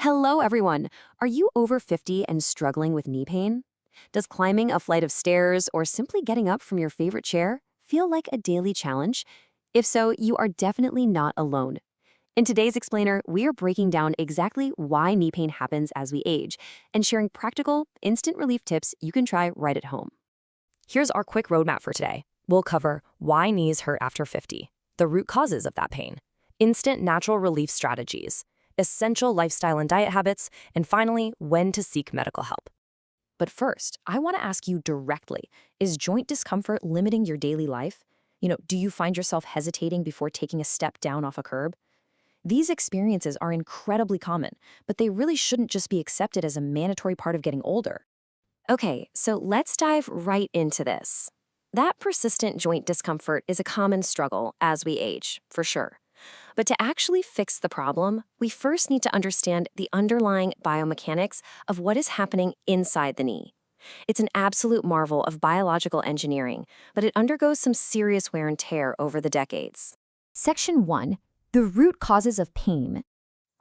Hello, everyone. Are you over 50 and struggling with knee pain? Does climbing a flight of stairs or simply getting up from your favorite chair feel like a daily challenge? If so, you are definitely not alone. In today's explainer, we are breaking down exactly why knee pain happens as we age and sharing practical, instant relief tips you can try right at home. Here's our quick roadmap for today. We'll cover why knees hurt after 50, the root causes of that pain, instant natural relief strategies, essential lifestyle and diet habits, and finally, when to seek medical help. But first, I want to ask you directly, is joint discomfort limiting your daily life? Do you find yourself hesitating before taking a step down off a curb? These experiences are incredibly common, but they really shouldn't just be accepted as a mandatory part of getting older. Okay, so let's dive right into this. That persistent joint discomfort is a common struggle as we age, for sure. But to actually fix the problem, we first need to understand the underlying biomechanics of what is happening inside the knee. It's an absolute marvel of biological engineering, but it undergoes some serious wear and tear over the decades. Section 1. The root causes of pain.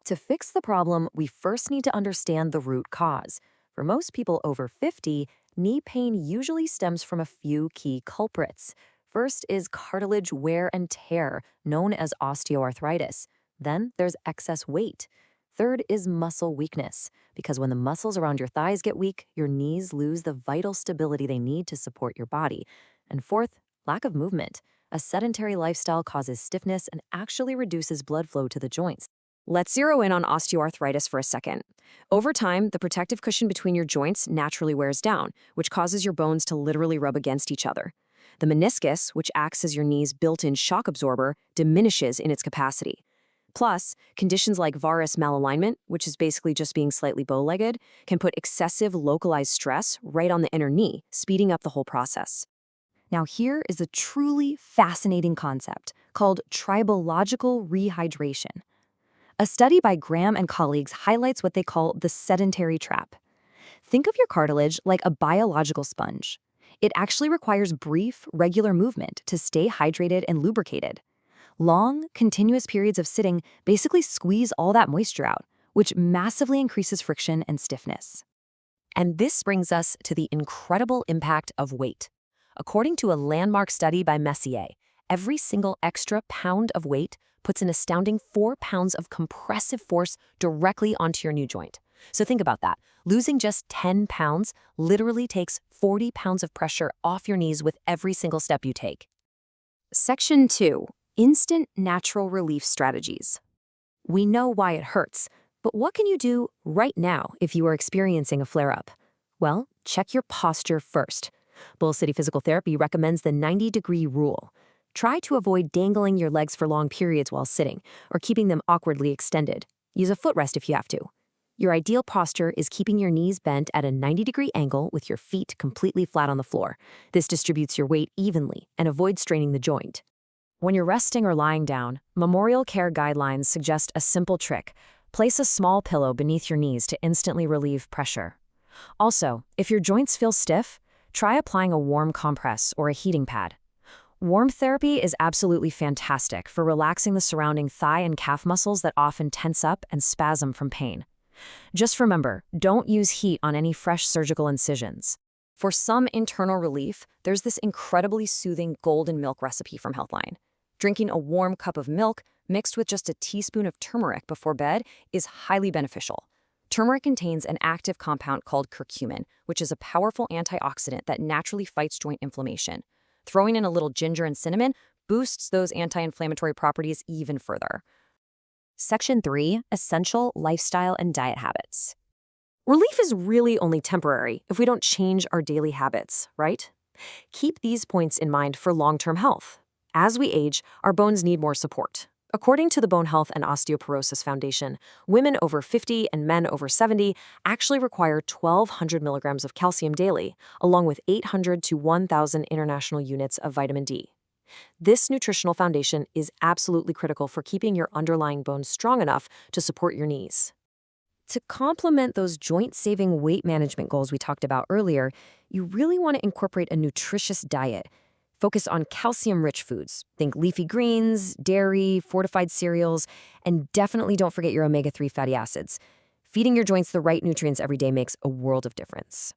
To fix the problem, we first need to understand the root cause. For most people over 50, knee pain usually stems from a few key culprits. First is cartilage wear and tear, known as osteoarthritis. Then there's excess weight. Third is muscle weakness, because when the muscles around your thighs get weak, your knees lose the vital stability they need to support your body. And fourth, lack of movement. A sedentary lifestyle causes stiffness and actually reduces blood flow to the joints. Let's zero in on osteoarthritis for a second. Over time, the protective cushion between your joints naturally wears down, which causes your bones to literally rub against each other. The meniscus, which acts as your knee's built-in shock absorber, diminishes in its capacity. Plus, conditions like varus malalignment, which is basically just being slightly bow-legged, can put excessive localized stress right on the inner knee, speeding up the whole process. Now here is a truly fascinating concept called tribological rehydration. A study by Graham and colleagues highlights what they call the sedentary trap. Think of your cartilage like a biological sponge. It actually requires brief, regular movement to stay hydrated and lubricated. Long, continuous periods of sitting basically squeeze all that moisture out, which massively increases friction and stiffness. And this brings us to the incredible impact of weight. According to a landmark study by Messier, every single extra pound of weight puts an astounding 4 pounds of compressive force directly onto your new joint. So think about that. Losing just 10 pounds literally takes 40 pounds of pressure off your knees with every single step you take. Section 2. Instant natural relief strategies. We know why it hurts, but what can you do right now if you are experiencing a flare-up? Well, check your posture first. Bull City Physical Therapy recommends the 90-degree rule. Try to avoid dangling your legs for long periods while sitting or keeping them awkwardly extended. Use a footrest if you have to. Your ideal posture is keeping your knees bent at a 90-degree angle with your feet completely flat on the floor. This distributes your weight evenly and avoids straining the joint. When you're resting or lying down, Memorial Care guidelines suggest a simple trick. Place a small pillow beneath your knees to instantly relieve pressure. Also, if your joints feel stiff, try applying a warm compress or a heating pad. Warmth therapy is absolutely fantastic for relaxing the surrounding thigh and calf muscles that often tense up and spasm from pain. Just remember, don't use heat on any fresh surgical incisions. For some internal relief, there's this incredibly soothing golden milk recipe from Healthline. Drinking a warm cup of milk mixed with just a teaspoon of turmeric before bed is highly beneficial. Turmeric contains an active compound called curcumin, which is a powerful antioxidant that naturally fights joint inflammation. Throwing in a little ginger and cinnamon boosts those anti-inflammatory properties even further. Section 3. Essential lifestyle and diet habits. Relief is really only temporary if we don't change our daily habits, right? Keep these points in mind for long-term health. As we age, our bones need more support. According to the Bone Health and Osteoporosis Foundation, women over 50 and men over 70 actually require 1,200 milligrams of calcium daily, along with 800 to 1,000 international units of vitamin D. This nutritional foundation is absolutely critical for keeping your underlying bones strong enough to support your knees. To complement those joint-saving weight management goals we talked about earlier, you really want to incorporate a nutritious diet. Focus on calcium-rich foods. Think leafy greens, dairy, fortified cereals, and definitely don't forget your omega-3 fatty acids. Feeding your joints the right nutrients every day makes a world of difference.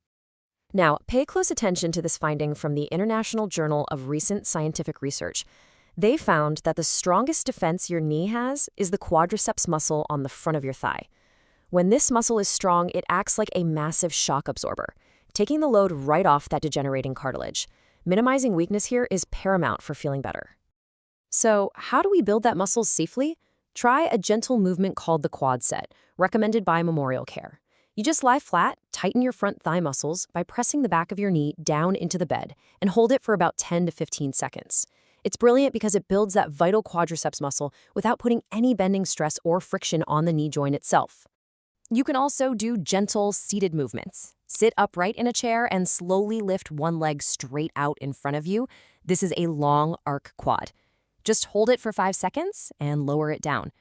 Now, pay close attention to this finding from the International Journal of Recent Scientific Research. They found that the strongest defense your knee has is the quadriceps muscle on the front of your thigh. When this muscle is strong, it acts like a massive shock absorber, taking the load right off that degenerating cartilage. Minimizing weakness here is paramount for feeling better. So, how do we build that muscle safely? Try a gentle movement called the quad set, recommended by Memorial Care. You just lie flat, tighten your front thigh muscles by pressing the back of your knee down into the bed, and hold it for about 10 to 15 seconds. It's brilliant because it builds that vital quadriceps muscle without putting any bending stress or friction on the knee joint itself. You can also do gentle seated movements. Sit upright in a chair and slowly lift one leg straight out in front of you. This is a long arc quad. Just hold it for 5 seconds and lower it down.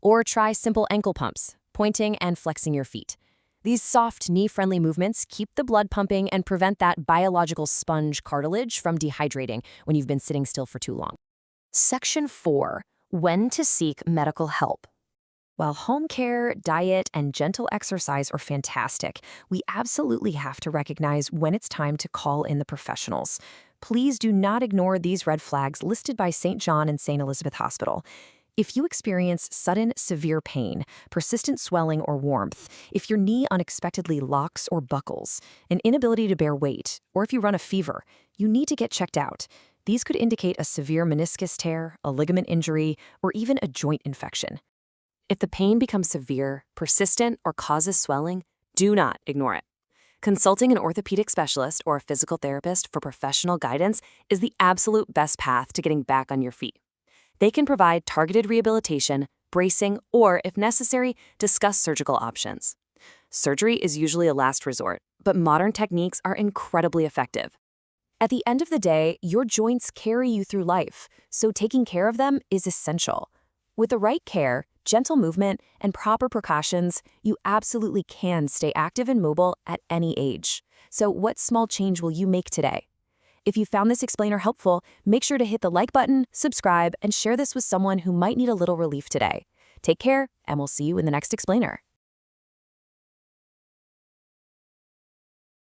Or try simple ankle pumps, pointing and flexing your feet. These soft, knee-friendly movements keep the blood pumping and prevent that biological sponge cartilage from dehydrating when you've been sitting still for too long. Section 4. When to seek medical help. While home care, diet, and gentle exercise are fantastic, we absolutely have to recognize when it's time to call in the professionals. Please do not ignore these red flags listed by St. John and St. Elizabeth Hospital. If you experience sudden, severe pain, persistent swelling or warmth, if your knee unexpectedly locks or buckles, an inability to bear weight, or if you run a fever, you need to get checked out. These could indicate a severe meniscus tear, a ligament injury, or even a joint infection. If the pain becomes severe, persistent, or causes swelling, do not ignore it. Consulting an orthopedic specialist or a physical therapist for professional guidance is the absolute best path to getting back on your feet. They can provide targeted rehabilitation, bracing, or, if necessary, discuss surgical options. Surgery is usually a last resort, but modern techniques are incredibly effective. At the end of the day, your joints carry you through life, so taking care of them is essential. With the right care, gentle movement, and proper precautions, you absolutely can stay active and mobile at any age. So what small change will you make today? If you found this explainer helpful, make sure to hit the like button, subscribe, and share this with someone who might need a little relief today. Take care, and we'll see you in the next explainer.